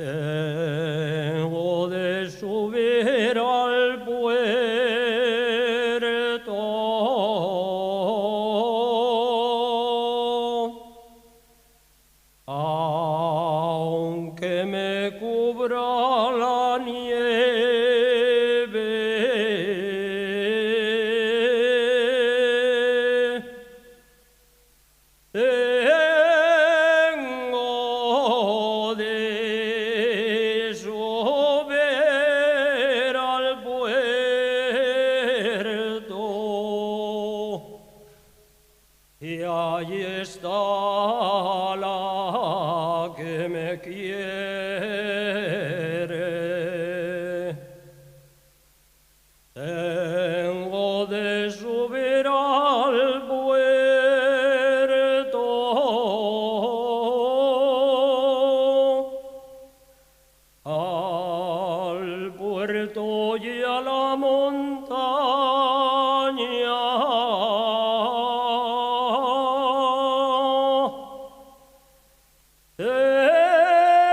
Tengo de subir al puerto, aunque me cubra la nieve. Tengo de subir al puerto y allí está la que me quiere. Tengo de subir al puerto y a la montaña.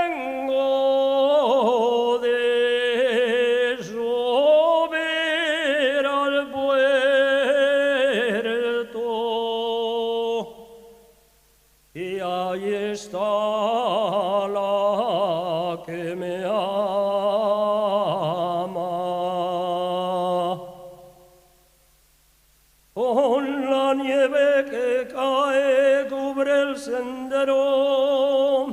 Tengo de subir al puerto y ahí está la que me ama. Con la nieve que cae cubre el sendero,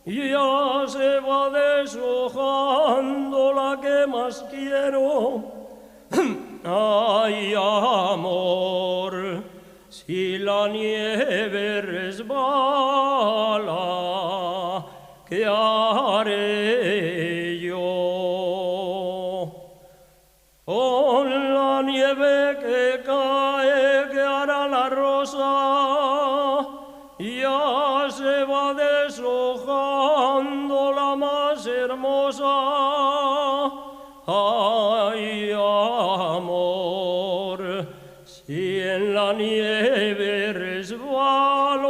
ya se va deshojando la que más quiero. Ay, amor, si la nieve resbala, ¿qué haré yo? Con la nieve que cae, ¿qué hará la rosa? Ya se va deshojando la más hermosa. Ay, amor, si en la nieve resbalo,